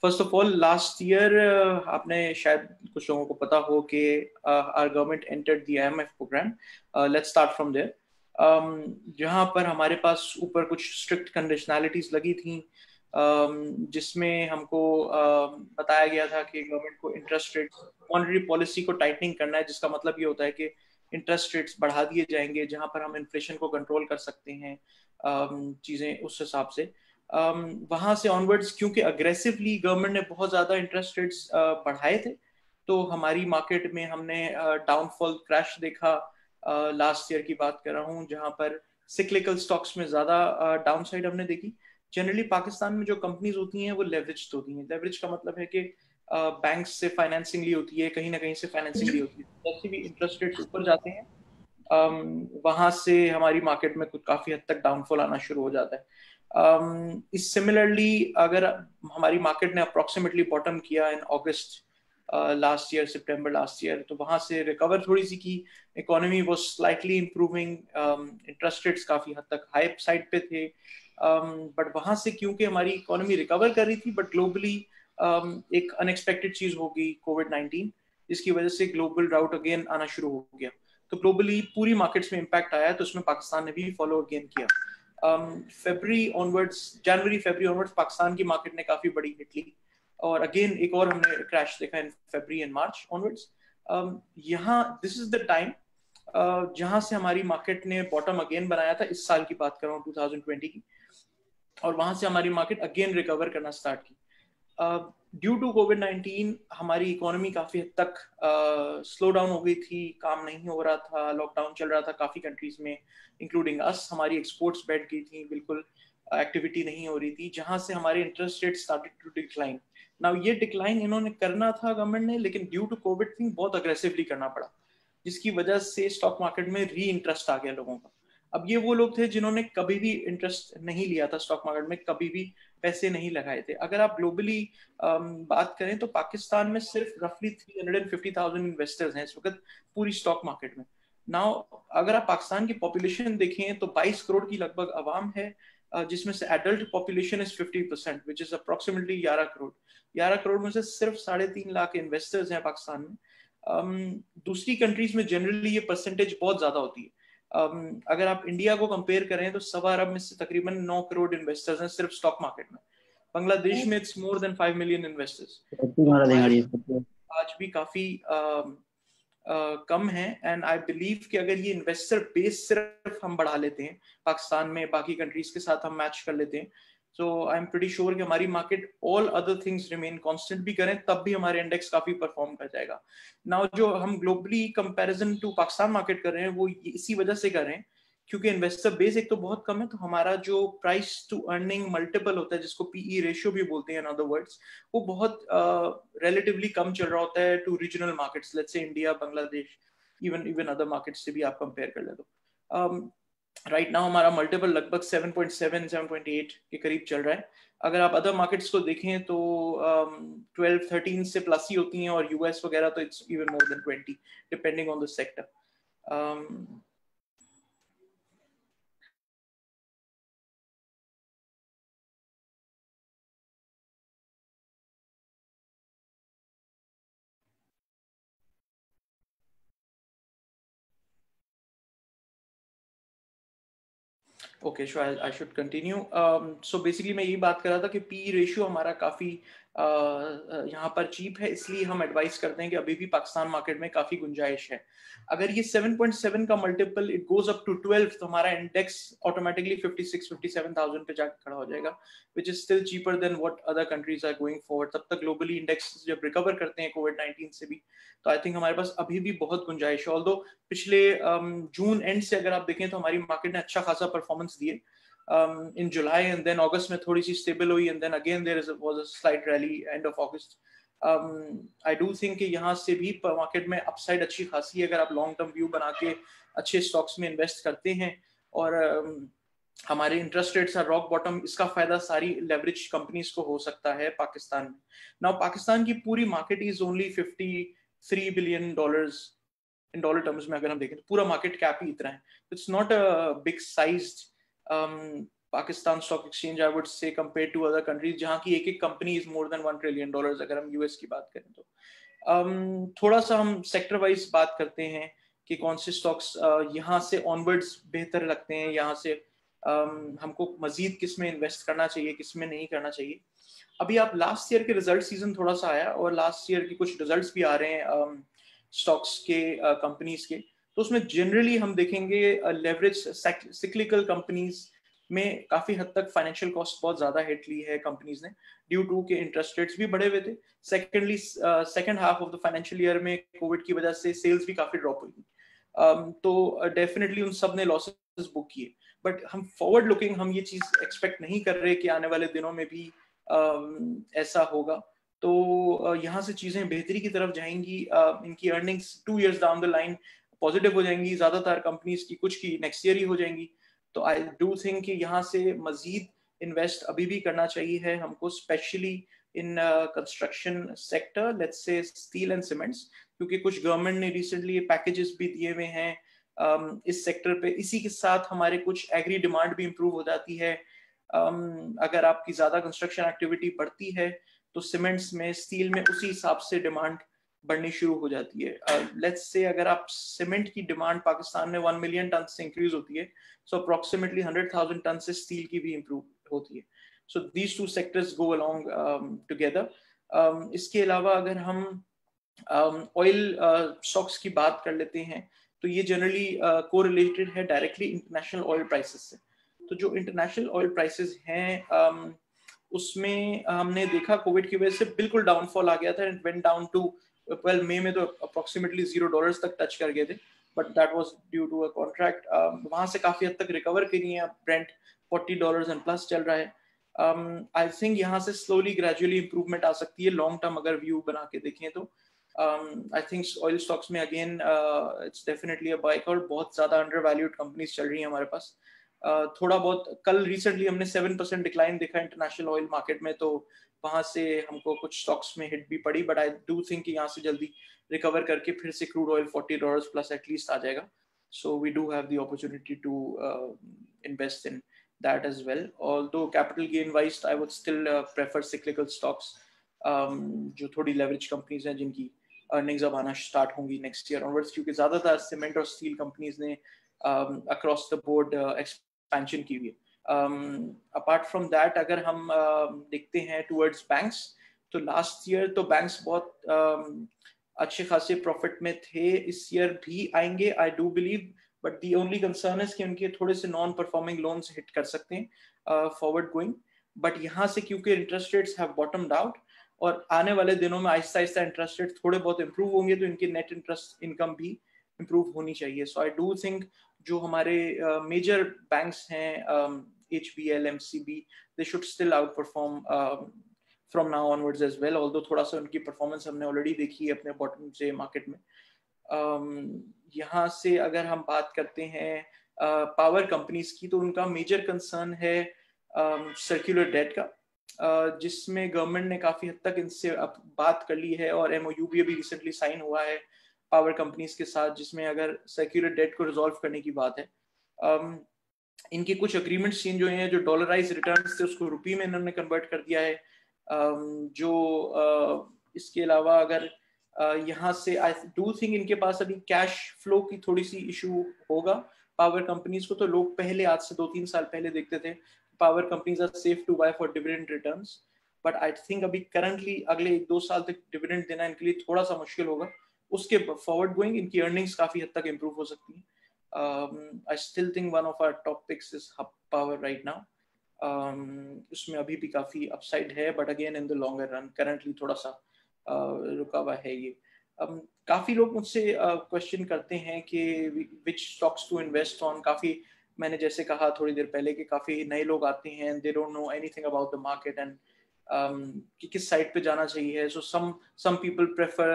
First of all last year आपने शायद कुछ लोगों को पता हो कि our government entered the IMF program. Let's start from there. जहां पर हमारे पास ऊपर कुछ स्ट्रिक्ट कंडीशनैलिटीज लगी थी, जिसमें हमको बताया गया था कि गवर्नमेंट को इंटरेस्ट रेट मॉनेटरी पॉलिसी को टाइटनिंग करना है, जिसका मतलब ये होता है कि इंटरेस्ट रेट्स बढ़ा दिए जाएंगे जहां पर हम इन्फ्लेशन को कंट्रोल कर सकते हैं. चीजें उस हिसाब से वहां से ऑनवर्ड्स, क्योंकि अग्रेसिवली गवर्नमेंट ने बहुत ज्यादा इंटरेस्ट रेट्स बढ़ाए थे, तो हमारी मार्केट में हमने डाउनफॉल क्रैश देखा. लास्ट ईयर की बात कर रहा हूँ, जहां पर सिक्लिकल स्टॉक्स में ज्यादा डाउनसाइड हमने देखी. जनरली पाकिस्तान में जो कंपनीज होती हैं वो लेवरेज्ड होती हैं. लेवरेज का मतलब है कि बैंक से फाइनेंसिंग ली होती है, कहीं ना कहीं से फाइनेंसिंग ली होती है. जैसे भी इंटरेस्ट रेट्स ऊपर जाते हैं, वहां से हमारी मार्केट में कुछ काफी हद तक डाउनफॉल आना शुरू हो जाता है. इस सिमिलरली अगर हमारी मार्केट ने अप्रोक्सीमेटली बॉटम किया इन अगस्त लास्ट ईयर, सितंबर लास्ट ईयर, तो वहां से रिकवर थोड़ी सी की. Economy was slightly improving, interest rates काफी हद तक हाई साइड पे थे, बट वहां से क्योंकि हमारी इकोनॉमी रिकवर कर रही थी, बट ग्लोबली एक अनएक्सपेक्टेड चीज होगी कोविड-19, जिसकी वजह से ग्लोबल ड्राउट अगेन आना शुरू हो गया. तो ग्लोबली पूरी मार्केट्स में इम्पैक्ट आया, तो उसमें पाकिस्तान ने भी फॉलो अगेन किया. जनवरी फरवरी ऑनवर्ड्स पाकिस्तान की मार्केट ने काफी बड़ी हिट ली, और अगेन एक और हमने क्रैश देखा इन फरवरी एंड मार्च ऑनवर्ड्स. यहाँ दिस इज द टाइम जहां से हमारी मार्केट ने बॉटम अगेन बनाया था. इस साल की बात कर रहा हूँ, 2020 की, और वहां से हमारी मार्केट अगेन रिकवर करना स्टार्ट की. ड्यू टू कोविड-19 हमारी इकोनॉमी काफी हद तक स्लो डाउन हो गई थी, काम नहीं हो रहा था, लॉकडाउन चल रहा था काफी कंट्रीज में इंक्लूडिंग अस. हमारी एक्सपोर्ट्स बैठ गई थी, बिल्कुल एक्टिविटी नहीं हो रही थी, जहां से हमारे interest rate started to decline. Now ये डिक्लाइन इन्होंने करना था गवर्नमेंट ने, लेकिन ड्यू टू कोविड थिंग बहुत अग्रेसिवली करना पड़ा, जिसकी वजह से स्टॉक मार्केट में री इंटरेस्ट आ गया लोगों का. अब ये वो लोग थे जिन्होंने कभी भी इंटरेस्ट नहीं लिया था स्टॉक मार्केट में, कभी भी पैसे नहीं लगाए थे. अगर आप ग्लोबली बात करें तो पाकिस्तान में सिर्फ रफली 350,000 इन्वेस्टर्स हैं इस वक्त पूरी स्टॉक मार्केट में. नाउ अगर आप पाकिस्तान की पॉपुलेशन देखें तो 22 करोड़ की लगभग आवाम है, जिसमें से adult population is 50%, which is approximately 11 crore. 11 crore में से सिर्फ 3.5 लाख इन्वेस्टर्स हैं पाकिस्तान में. दूसरी कंट्रीज में जनरली ये परसेंटेज बहुत ज्यादा होती है. अगर आप इंडिया को कंपेयर करें तो 1.25 अरब में से तकरीबन 9 करोड़ इन्वेस्टर्स हैं सिर्फ स्टॉक मार्केट में. बांग्लादेश में it's more than 5 million investors. तो आज भी काफी कम है. एंड आई बिलीव कि अगर ये इन्वेस्टर बेस सिर्फ हम बढ़ा लेते हैं पाकिस्तान में, बाकी कंट्रीज के साथ हम मैच कर लेते हैं, सो आई एम प्रीटी श्योर कि हमारी market all other things remain constant भी करें, तब भी हमारे इंडेक्स काफी परफॉर्म कर जाएगा. नाउ जो हम globally comparison to Pakistan market कर रहे हैं वो इसी वजह से कर रहे हैं क्योंकि इन्वेस्टर बेस एक तो बहुत कम है, तो हमारा जो प्राइस टू अर्निंग मल्टीपल होता है, जिसको पीई रेशियो भी बोलते हैं इन अदर वर्ड्स, वो बहुत रिलेटिवली कम चल रहा होता है to regional markets, let's say India, Bangladesh, even other markets से भी आप कंपेयर कर ले तो. राइट नाउ हमारा मल्टीपल लगभग 7.7 7.8 के करीब चल रहा है. अगर आप अदर मार्केट्स को देखें तो 12-13 से प्लस ही होती हैं, और यूएस वगैरह तो it's even more than 20 depending on the sector. Okay, so I should continue. So basically मैं यही बात कर रहा था कि पी रेशियो हमारा काफी यहाँ पर चीप है, इसलिए हम एडवाइस करते हैं कि अभी भी पाकिस्तान मार्केट में काफी गुंजाइश है. अगर ये 7.7 का multiple it goes up to 12, तो हमारा इंडेक्स ऑटोमेटिकली 56-57,000 पे जाकर खड़ा हो जाएगा, which is still cheaper than what other countries are going forward. तब तक ग्लोबली इंडेक्स जब रिकवर करते हैं कोविड-19 से भी, तो आई थिंक हमारे पास अभी भी बहुत गुंजाइश है. ऑल्दो पिछले जून एंड से अगर आप देखें तो हमारी मार्केट ने अच्छा खासा परफॉर्मेंस दिए in July, and then August में थोड़ी सी स्टेबल हुई, and then again there was a slight rally end of August. I do think कि यहाँ से भी मार्केट में अपसाइड अच्छी खासी है अगर आप लॉन्ग टर्म व्यू बना के अच्छे स्टॉक्स में इन्वेस्ट करते हैं. और हमारे interest rates are rock bottom, इसका फायदा सारी लेवरेज कंपनीज को हो सकता है पाकिस्तान में. नाउ पाकिस्तान की पूरी market is only $53 billion in dollar terms में. अगर हम देखें तो पूरा मार्केट कैप ही इतना है. It's not a big sized Pakistan stock exchange I would say compare to other countries जहाँ की एक एक company is more than $1 trillion, अगर हम यूएस की बात करें तो। थोड़ा सा हम सेक्टर वाइज बात करते हैं कि कौन से स्टॉक्स यहाँ से ऑनवर्ड्स बेहतर लगते हैं, यहाँ से हमको मजीद किस में इन्वेस्ट करना चाहिए, किस में नहीं करना चाहिए। अभी आप लास्ट ईयर के रिजल्ट सीजन थोड़ा सा आया और लास्ट ईयर के कुछ रिजल्ट्स भी आ रहे हैं स्टॉक्स के, कंपनीज के। तो उसमें जनरली हम देखेंगे लेवरेज सिक्लिकल कंपनीज में काफी हद तक फाइनेंशियल कॉस्ट बहुत ज्यादा हिट ली है कंपनीज ने, ड्यू टू के इंटरेस्ट रेट्स भी बढ़े हुए थे। Secondly second half of the financial year में कोविड की वजह से सेल्स भी काफी ड्रॉप हुई, तो डेफिनेटली उन सब ने लॉसेस बुक किए। बट हम फॉरवर्ड लुकिंग हम ये चीज एक्सपेक्ट नहीं कर रहे कि आने वाले दिनों में भी ऐसा होगा। तो यहाँ से चीजें बेहतरी की तरफ जाएंगी, इनकी earnings 2 years down the line positive हो जाएंगी, ज्यादातर कंपनीज की, कुछ की नेक्स्ट ईयर ही हो जाएंगी। तो आई डू थिंक कि यहाँ से मजीद इन्वेस्ट अभी भी करना चाहिए है हमको, specially in construction sector, let's say steel and cements, क्योंकि कुछ गवर्नमेंट ने रिसेंटली पैकेजेस भी दिए हुए हैं इस सेक्टर पे। इसी के साथ हमारे कुछ एग्री डिमांड भी इम्प्रूव हो जाती है। अगर आपकी ज्यादा कंस्ट्रक्शन एक्टिविटी बढ़ती है तो सीमेंट्स में, स्टील में उसी हिसाब से डिमांड बढ़नी शुरू हो जाती है। लेट्स से अगर आप सीमेंट की डिमांड पाकिस्तान में 1 मिलियन टन से इंक्रीज होती है, सो अप्रोक्सीमेटली 100,000 टन से स्टील की भी इंप्रूव होती है। So these two sectors go along together. इसके अलावा अगर हम ऑयल स्टॉक्स की बात कर लेते हैं तो ये जनरली कोरिलेटेड है डायरेक्टली इंटरनेशनल ऑयल प्राइसेस से। तो जो इंटरनेशनल ऑयल प्राइसेस हैं उसमें हमने देखा कोविड की वजह से बिल्कुल डाउनफॉल आ गया था, and went down to, well May में तो अप्रोक्सीमेटली $0 तक टच कर गए थे, but that was due to a contract. वहां से काफी हद तक रिकवर करी है, ब्रेंट $40 एंड प्लस चल रहा है। आई थिंक यहाँ से स्लोली ग्रेजुअली इंप्रूवमेंट आ सकती है लॉन्ग टर्म अगर व्यू बना के देखें तो। आई थिंक ऑयल स्टॉक्स में again it's definitely a buy call, बहुत ज्यादा अंडर वैल्यूड कंपनीज चल रही हैं हमारे पास। थोड़ा बहुत कल रिसेंटली हमने 7% डिक्लाइन देखा इंटरनेशनल ऑयल मार्केट में, तो वहां से हमको कुछ स्टॉक्स में हिट भी पड़ी, बट आई डू थिंक यहाँ से जल्दी रिकवर करके फिर से क्रूड ऑयल $40 प्लस एटलीस्ट आ जाएगा। So we do have the opportunity to invest in that as well. Although capital gain wise I would still prefer cyclical stocks, जो थोड़ी leverage companies हैं जिनकी earnings अब आना start होंगी next year onwards, क्योंकि ज़्यादातर सीमेंट और स्टील कंपनीज ने across the board expansion की हुई है। apart from that अगर हम देखते हैं towards banks, तो last year तो banks बहुत अच्छे खासे प्रॉफिट में थे, इस ईयर भी आएंगे I do believe, but the only concern है कि उनके थोड़े से नॉन परफॉर्मिंग लोन्स हिट कर सकते हैं फॉरवर्ड गोइंग। बट यहाँ से क्योंकि इंटरेस्ट रेट्स हैव बॉटम्ड आउट और आने वाले दिनों में आहिस्ता आहिस्ता इंटरेस्ट रेट थोड़े बहुत इंप्रूव होंगे, तो इनकी नेट इंटरेस्ट इनकम भी इंप्रूव होनी चाहिए। सो आई डू थिंक जो हमारे मेजर बैंक्स हैं, HBL, MCB, they should still out perform from now onwards as well, although थोड़ा सा उनकी परफॉर्मेंस हमने ऑलरेडी देखी है अपने बॉटम से मार्केट में। यहाँ से अगर हम बात करते हैं पावर कंपनीज की, तो उनका मेजर कंसर्न है सर्कुलर डेट का, जिसमें गवर्नमेंट ने काफी हद तक इनसे अब बात कर ली है और MOU भी अभी रिसेंटली साइन हुआ है पावर कंपनीज के साथ, जिसमें अगर सर्कुलर डेट को रिजॉल्व करने की बात है। इनके कुछ अग्रीमेंट्स चेंज हुए हैं, जो डॉलराइज रिटर्न्स थे उसको रुपये में इन्होंने कन्वर्ट कर दिया है। इसके अलावा अगर यहाँ से आई डू थिंक इनके पास अभी कैश फ्लो की थोड़ी सी इशू होगा पावर कंपनीज को। तो लोग पहले आज से 2-3 साल पहले देखते थे power companies are safe to buy for dividend returns, but I think अभी करंटली अगले 1-2 साल तक डिविडेंड देना इनके लिए थोड़ा सा मुश्किल होगा। उसके फॉरवर्ड गोइंग इनकी अर्निंग्स काफी हद तक इंप्रूव हो सकती है। I still think one of our top picks is hub power right now. उसमें अभी भी काफी अपसाइड है, but again in the longer run currently थोड़ा सा रुका हुआ है ये। काफी लोग मुझसे क्वेश्चन करते हैं कि विच स्टॉक्स टू इन्वेस्ट ऑन। काफी मैंने जैसे कहा थोड़ी देर पहले कि काफी नए लोग आते हैं, they don't know anything about the market and कि किस साइड पे जाना चाहिए। सो some people prefer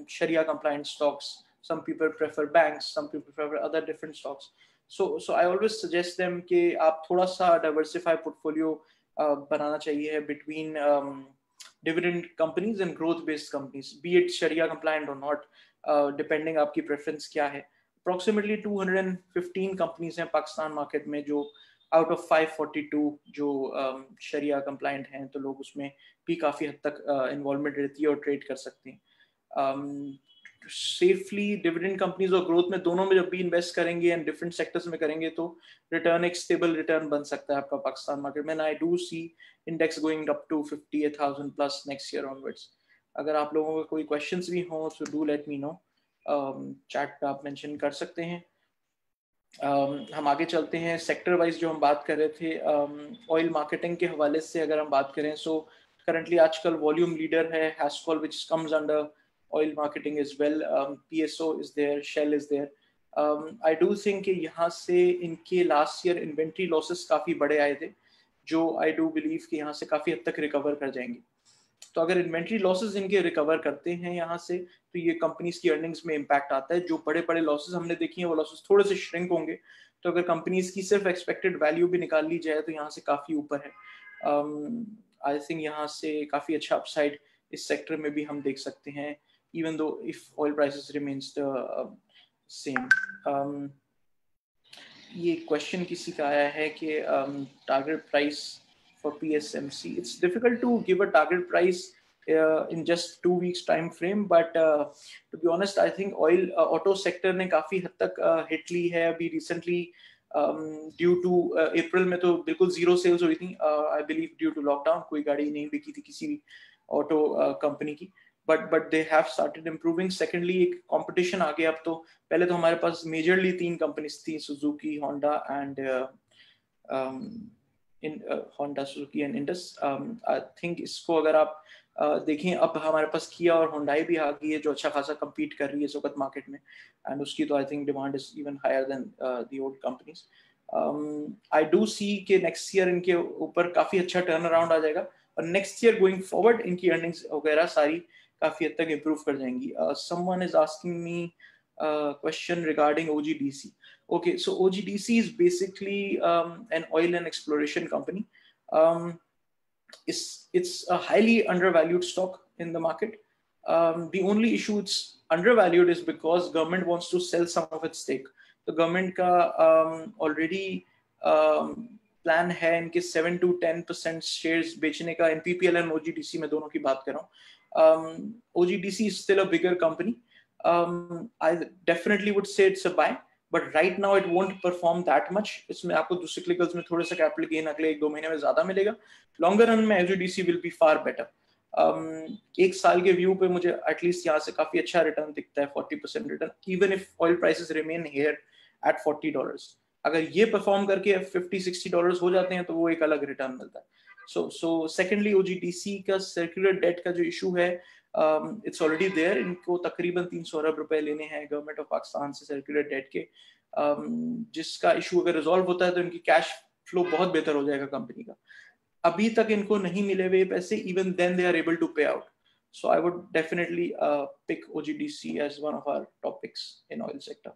Sharia compliant stocks, some people prefer banks, some people prefer other different stocks. So I always suggest them कि आप थोड़ा सा diversify portfolio बनाना चाहिए है between dividend companies and growth based companies, be it Sharia compliant or not, depending आपकी preference क्या है। Approximately 215 companies हैं पाकिस्तान मार्केट में जो आउट ऑफ 542 जो शरिया कंप्लाइंट हैं, तो लोग उसमें भी काफ़ी हद तक इन्वॉल्वमेंट रहती है और ट्रेड कर सकते हैं। सेफली डिविडेंड कंपनीज और ग्रोथ में दोनों में जब भी इन्वेस्ट करेंगे एंड डिफरेंट सेक्टर्स में करेंगे तो रिटर्न एक स्टेबल रिटर्न बन सकता है आपका पाकिस्तान मार्केट में। I do see index going up to 58,000 plus next year onwards. अगर आप लोगों को कोई क्वेश्चंस भी हो तो do let me know, chat पे आप मेंशन कर सकते हैं। हम आगे चलते हैं सेक्टर वाइज जो हम बात कर रहे थे। ऑयल मार्केटिंग के हवाले से अगर हम बात करें, सो करंटली आजकल वॉल्यूम लीडर है Hascol which comes under oil marketing as well. PSO is there, Shell is there. I do think कि यहाँ से इनके लास्ट ईयर इन्वेंट्री लॉसेस काफ़ी बड़े आए थे, जो आई डू बिलीव कि यहाँ से काफ़ी हद तक रिकवर कर जाएंगे। तो अगर इन्वेंट्री लॉसेस इनके रिकवर करते हैं यहाँ से, तो ये कंपनीज की अर्निंग्स में इम्पैक्ट आता है। जो बड़े बड़े लॉसेस हमने देखी हैं वो लॉसेस थोड़े से श्रिंक होंगे। तो अगर कंपनीज की सिर्फ एक्सपेक्टेड वैल्यू भी निकाल ली जाए तो यहाँ से काफ़ी ऊपर है। आई थिंक यहाँ से काफ़ी अच्छा अपसाइड इस सेक्टर में भी हम देख सकते हैं, even though if oil prices remains the same. ये क्वेश्चन किसी का आया है कि target price for PSMC. It's difficult to give a target price in just 2 weeks time frame, but to be honest, I think oil auto sector ने काफी हद तक हिट ली है अभी recently, ड्यू टू अप्रैल में तो बिल्कुल जीरो सेल्स हुई थी, I believe due to lockdown. कोई गाड़ी नहीं बिकी थी किसी भी ऑटो कंपनी की, but they have started improving. Secondly एक कंपटीशन आ गया अब तो। पहले तो हमारे पास मेजरली 3 कंपनीज थी, Suzuki, Honda and Honda, Suzuki and Indus. I think इसको अगर आप देखें, अब हमारे पास किया और होंडाई भी आ गई है जो अच्छा खासा compete कर रही है इस वक्त मार्केट में, एंड उसकी तो I think demand is even higher than the old companies. I do see कि नेक्स्ट ईयर इनके ऊपर काफी अच्छा टर्न अराउंड आ जाएगा और नेक्स्ट ईयर गोइंग फॉरवर्ड इनकी अर्निंग्स वगैरह सारी काफी हद तक इम्प्रूव कर जाएंगी। Someone is asking me question regarding OGDC. Okay, so OGDC is basically an oil and exploration company. It's a highly undervalued stock in the market. The only issue it's undervalued is because government wants to sell some of its stake. The government का already plan है इनके 7 to 10% shares बेचने का। NPPL and OGDC में दोनों की बात कर रहा हूँ। OGDC is still a bigger company. I definitely would say it's a buy, but right now it won't perform that much. इसमें आपको cyclicals में थोड़ा सा capital gain अगले 1-2 महीने में ज़्यादा मिलेगा। Longer run में OGDC will be far better. एक साल के व्यू पे मुझे एटलीस्ट यहाँ से काफी अच्छा रिटर्न दिखता है, 40% return, even if oil prices remain here eight $40। अगर ये परफॉर्म करके $50-60 हो जाते हैं तो वो एक अलग रिटर्न मिलता है। सो सेकेंडली OGDC का सर्कुलर डेट का जो इशू है, इट्स ऑलरेडी देयर। इनको तकरीबन 300 अरब रुपए लेने हैं गवर्नमेंट ऑफ पाकिस्तान से सर्कुलर डेट के, जिसका इशू अगर रिजॉल्व होता है तो इनकी कैश फ्लो बहुत बेहतर हो जाएगा कंपनी का। अभी तक इनको नहीं मिले हुए पैसे, even then they are able to pay out. So I would definitely pick OGDC as one of our top picks in oil sector.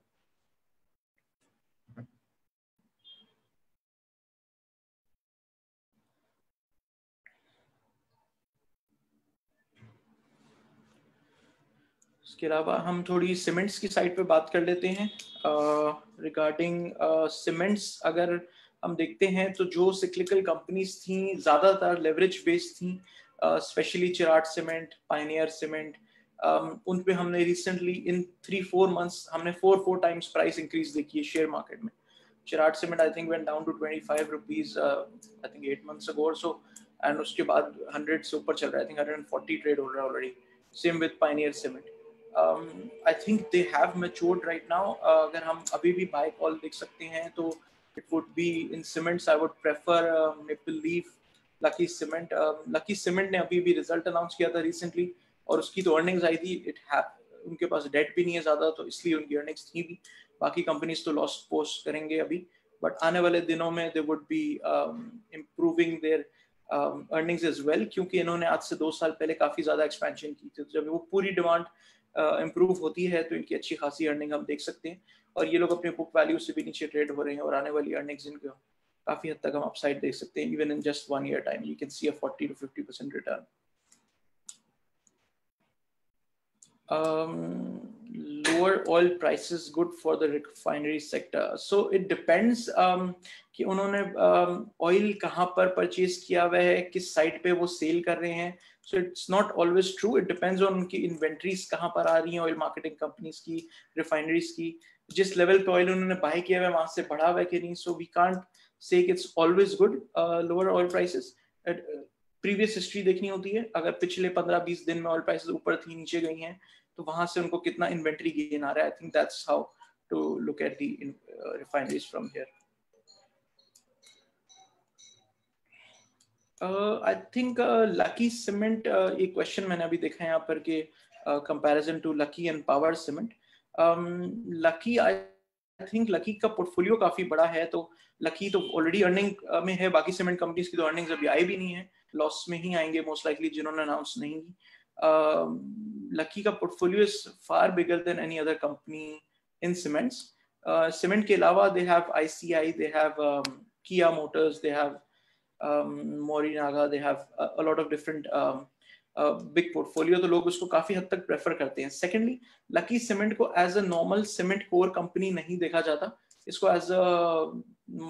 इसके अलावा हम थोड़ी सीमेंट्स की साइड पे बात कर लेते हैं। रिगार्डिंग सीमेंट्स अगर हम देखते हैं तो जो सिक्लिकल कंपनीज थी ज़्यादातर लेवरेज बेस्ड थी, specially Cherat cement, Pioneer cement, उन पे हमने रिसेंटली इन 3-4 मंथ्स हमने 4 टाइम्स प्राइस इंक्रीज देखी है शेयर मार्केट में। Cherat cement I think went down to 25 rupees I think 8 months ago और सो, एंड उसके बाद 100 से ऊपर चल रहा है। आई थिंक 140 ट्रेड हो रहा है already. Same with Pioneer cement. I think they have matured right now. अगर हम अभी भी buy call देख सकते हैं तो it would be in cements. I would prefer Maple Leaf, Lucky Cement. Lucky Cement ने अभी भी result announce किया था recently और उसकी तो earnings आई थी। उनके पास debt भी नहीं है ज़्यादा, तो इसलिए उनकी earnings थी भी। बाकी companies तो loss post करेंगे अभी, but आने वाले दिनों में they would be improving their earnings as well, क्योंकि इन्होंने आज से 2 साल पहले काफ़ी ज़्यादा expansion की थी। तो जब वो पूरी डिमांड इम्प्रूव होती है तो इनकी अच्छी खासी अर्निंग हम देख सकते हैं, और ये लोग अपने बुक वैल्यू से भी नीचे ट्रेड हो रहे हैं और आने वाली अर्निंग्स इनको काफी हद तक हम अपसाइड देख सकते हैं। Even in just 1 year time you can see a 40 to 50% return. lower oil prices good for the refinery sector. So it depends कि उन्होंने oil कहाँ पर purchase किया हुआ है, किस site पे वो sale कर रहे हैं. So it's not always true. It depends on उनकी inventories कहाँ पर आ रही हैं, oil marketing companies की, refineries की, जिस level पे oil उन्होंने buy किया हुआ है वहाँ से बढ़ा हुआ है कि नहीं. So we can't say कि it's always good lower oil prices. Previous history देखनी होती है. अगर पिछले 15-20 दिन में oil prices ऊपर थी, नीचे गई हैं, तो वहां से उनको कितना इन्वेंट्री गेन आ रहा है. I think that's how to look at the refineries from here. I think Lucky Cement, एक क्वेश्चन मैंने अभी देखा है यहाँ पर कि comparison to Lucky and Power Cement. Lucky, I think Lucky का पोर्टफोलियो काफी बड़ा है, तो लकी तो ऑलरेडी अर्निंग में है. बाकी सीमेंट कंपनीज की तो अर्निंग्स अभी आई भी नहीं है, लॉस में ही आएंगे मोस्ट लाइकली जिन्होंने अनाउंस नहीं की. Lucky का portfolio is far bigger than any other company in cements. Cement के अलावा they have ICI, they have Kia Motors, they have Morinaga, they have a lot of different big portfolio. तो लोग उसको काफी हद तक prefer करते हैं. Secondly, Lucky Cement को as a normal cement core company नहीं देखा जाता, इसको as a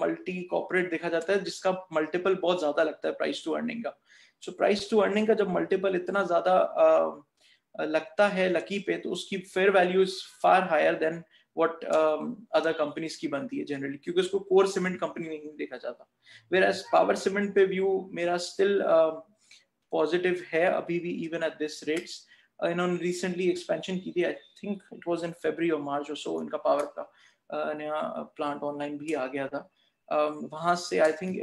multi corporate देखा जाता है, जिसका multiple बहुत ज्यादा लगता है price to earning का. So प्राइस टू अर्निंग का जब मल्टीपल इतना ज्यादा लगता है लकी पे, तो उसकी fair value is far higher than what other companies की बनती है जनरली, क्योंकि उसको कोर सीमेंट कंपनी नहीं देखा जाता. वेयर एज पावर सीमेंट पे व्यू मेरा स्टिल पॉजिटिव है अभी भी, इवन एट दिस रेट्स. इन्होंने रिसेंटली एक्सपेंशन की थी, I think it was in February और मार्च और सो. इनका पावर का नया प्लांट ऑनलाइन भी आ गया था. वहां से आई थिंक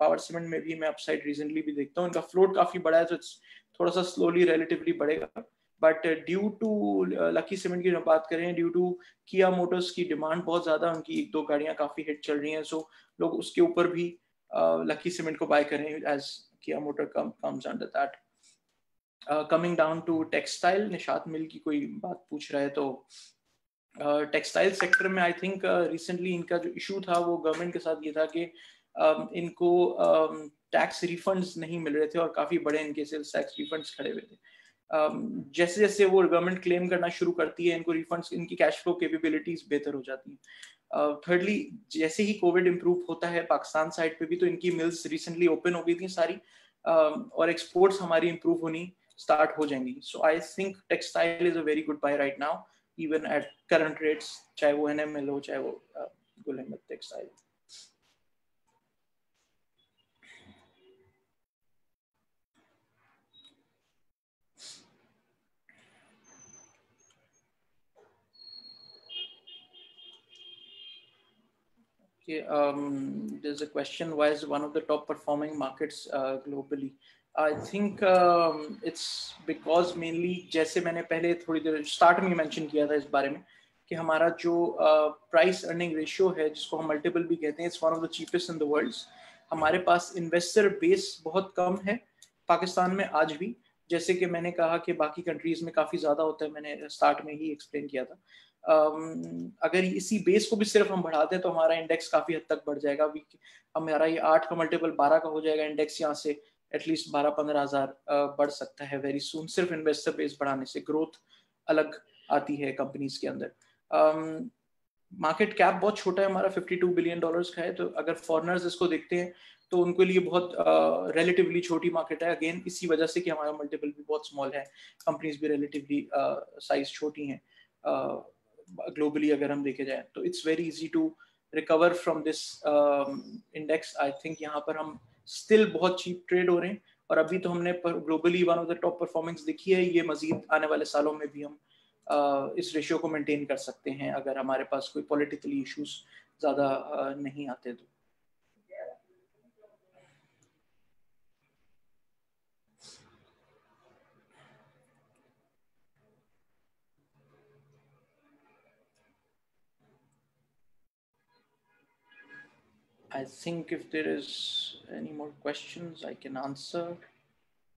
पावर सीमेंट में भी मैं अपसाइड रीजनली भी देखता हूँ. इनका फ्लोट काफी बड़ा है, तो थोड़ा सा स्लोली रिलेटिवली बढ़ेगा. But due to Lucky Cement की बात करें, ड्यू टू किया मोटर्स की डिमांड बहुत ज्यादा, उनकी 1-2 गाड़ियां काफी हिट चल रही हैं, सो लोग उसके ऊपर भी लकी सीमेंट को बाय करें एज किया Motor comes under that. Coming down to textile, Nishat mill की कोई बात पूछ रहा है, तो टेक्सटाइल सेक्टर में आई थिंक रिसेंटली इनका जो इशू था वो गवर्नमेंट के साथ ये था कि इनको टैक्स रिफंड्स नहीं मिल रहे थे, और काफी बड़े इनके सेल्स टैक्स रिफंड्स खड़े हुए थे. जैसे जैसे वो गवर्नमेंट क्लेम करना शुरू करती है, इनको रिफंड्स, इनकी कैश फ्लो कैपेबिलिटीज बेहतर हो जाती हैं. थर्डली, जैसे ही कोविड इंप्रूव होता है पाकिस्तान साइड पे भी, तो इनकी मिल्स रिसेंटली ओपन हो गई थी सारी, और एक्सपोर्ट्स हमारी इंप्रूव होनी स्टार्ट हो जाएंगी. So I think textile is a very good buy right now, even at current rates, चाहे वो NML हो, चाहे वो Gul Ahmed Textile. Okay, there's a question, why is one of the top performing markets globally? I think it's because mainly, जैसे मैंने पहले थोड़ी देर start में मेंशन किया था इस बारे में, कि हमारा जो प्राइस अर्निंग रेशियो है, जिसको हम मल्टीपल भी कहते हैं, it's one of the cheapest in the world. हमारे पास इन्वेस्टर बेस बहुत कम है पाकिस्तान में आज भी, जैसे कि मैंने कहा कि बाकी कंट्रीज में काफी ज्यादा होता है, मैंने स्टार्ट में ही एक्सप्लेन किया था. अगर इसी बेस को भी सिर्फ हम बढ़ा दें तो हमारा इंडेक्स काफी हद तक बढ़ जाएगा. हमारा ये 8 का मल्टीपल 12 का हो जाएगा, इंडेक्स यहाँ से एटलीस्ट 12-15 हजार बढ़ सकता है वेरी सून, सिर्फ इन्वेस्टर बेस बढ़ाने से. ग्रोथ अलग आती है कंपनीज के अंदर. मार्केट कैप बहुत छोटा है हमारा, $52 बिलियन का है, तो अगर फॉरेनर्स इसको देखते हैं तो उनके लिए बहुत रिलेटिवली छोटी मार्केट है. अगेन इसी वजह से कि हमारा मल्टीपल भी बहुत स्मॉल है, कंपनीज भी रिलेटिवली साइज छोटी हैं ग्लोबली अगर हम देखे जाए, तो it's very easy to recover from this index. I think यहाँ पर हम स्टिल बहुत चीप ट्रेड हो रहे हैं, और अभी तो हमने globally one of the top performance दिखी है. ये मजीद आने वाले सालों में भी हम इस रेशियो को मेंटेन कर सकते हैं, अगर हमारे पास कोई पॉलिटिकली इश्यूज ज्यादा नहीं आते तो. I think if there is any more questions, I can answer.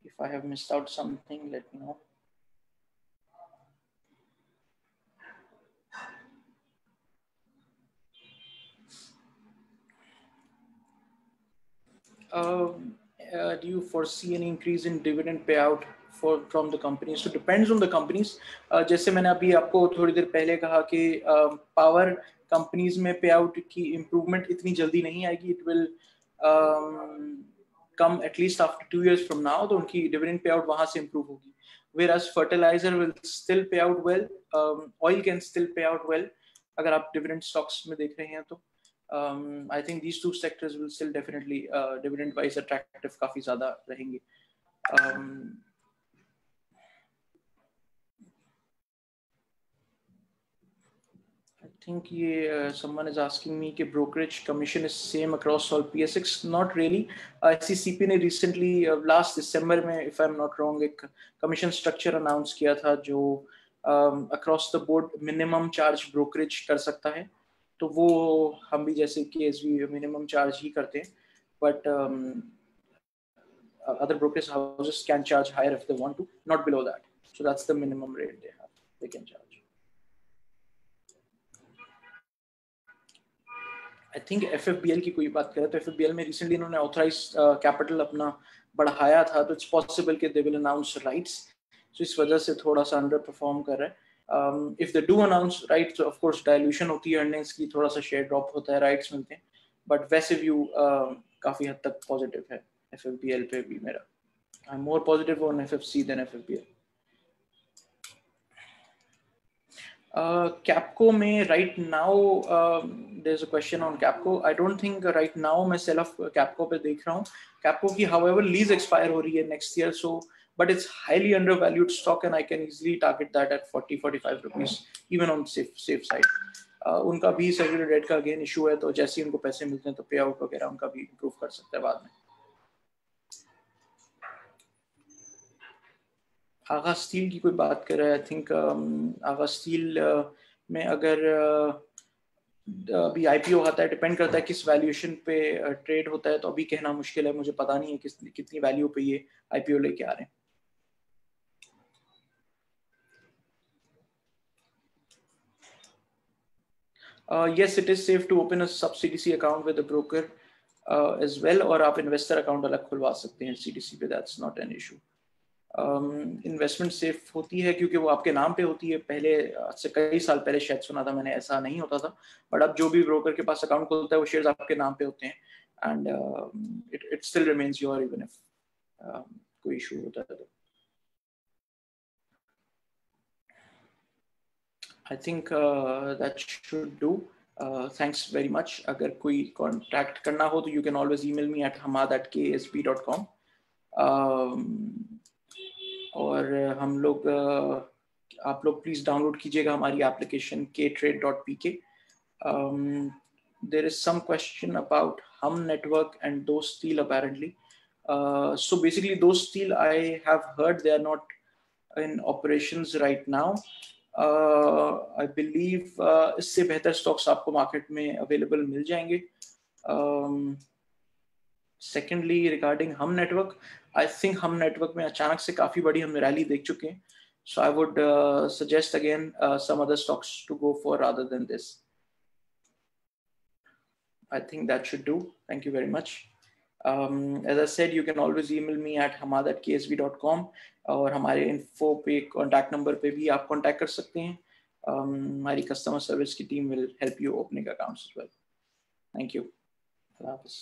If I have missed out something, let me know. do you foresee any increase in dividend payout from the companies? So depends on the companies. जैसे मैंने अभी आपको थोड़ी देर पहले कहा कि power companies में payout की improvement इतनी जल्दी नहीं आएगी. It will come at least after 2 years from now. तो उनकी dividend payout वहाँ से improve होगी. Whereas fertilizer will still pay out well. Oil can still pay out well. अगर आप dividend stocks में देख रहे हैं तो I think these two sectors will still definitely dividend wise attractive काफी ज़्यादा रहेंगे. I think ये someone is asking me कि brokerage commission is same across all PSX. Not really. ICCP ने recently last December में if I'm not wrong एक commission structure announce किया था जो across the board minimum charge brokerage कर सकता है. तो वो हम भी जैसे KSB minimum charge ही करते हैं, but other brokerage houses can charge higher if they want to, not below that. So that's the minimum rate they have, they can charge. I think FFBL की कोई बात करें तो FFBL में recently इन्होंने authorized capital अपना बढ़ाया था, तो it's possible कि they will announce rights. So इस वजह से थोड़ा सा underperform कर रहा है. If they do announce rights, so of course dilution होती है earnings की, थोड़ा सा share drop होता है, rights मिलते हैं. But वैसे view काफी हद तक positive है FFBL पे भी मेरा. I'm more positive on FFC than FFBL. Capco में right now there's a question on Capco. I don't think right now मैं sell off Capco पे देख रहा हूँ. Capco की however lease expire हो रही है next year, so but it's highly undervalued stock and I can easily target that at 40-45 rupees even on safe side. उनका भी सेक्युरिटी डेट का अगेन इशू है, तो जैसे ही उनको पैसे मिलते हैं तो पे आउट वगैरह उनका भी इम्प्रूव कर सकते हैं बाद में. आगा स्टील की कोई बात कर रहा है. आई थिंक आगा स्टील में अगर अभी आईपीओ आता है, डिपेंड करता है किस वैल्यूएशन पे ट्रेड होता है, तो अभी कहना मुश्किल है. मुझे पता नहीं है कितनी वैल्यू पे ये आईपीओ लेके आ रहे हैं. Yes, it is safe to open a sub CDC account with a broker as well, और आप इन्वेस्टर अकाउंट अलग खुलवा सकते हैं CDC पे. That's not an issue. Investment safe होती है क्योंकि वो आपके नाम पे होती है. पहले से कई साल पहले शायद सुना था मैंने, ऐसा नहीं होता था, बट अब जो भी ब्रोकर के पास अकाउंट खुलता है वो शेयर्स आपके नाम पे होते हैं and it still remains your even if कोई इशू होता है तो. I think that should do. Thanks very much. अगर कोई कॉन्टैक्ट करना हो तो you can always email me at hamad@ksb.com. और हम लोग आप लोग प्लीज डाउनलोड कीजिएगा हमारी application ktrade.pk. There is some question about Hum Network and Dost Steel apparently. So basically Dost Steel, I have heard they are not in operations right now. I believe इससे बेहतर stocks आपको market में available मिल जाएंगे. Secondly, regarding Hum Network, I think Hum Network में अचानक से काफी बड़ी हम रैली देख चुके हैं. So I would suggest again some other stocks to go for rather than this. I think that should do. Thank you very much. As I said, you can always email me at hamad@ksb.com और हमारे info पे contact number पे भी आप contact कर सकते हैं. हमारी customer service की team will help you opening accounts as well. Thank you. Allah Hafiz.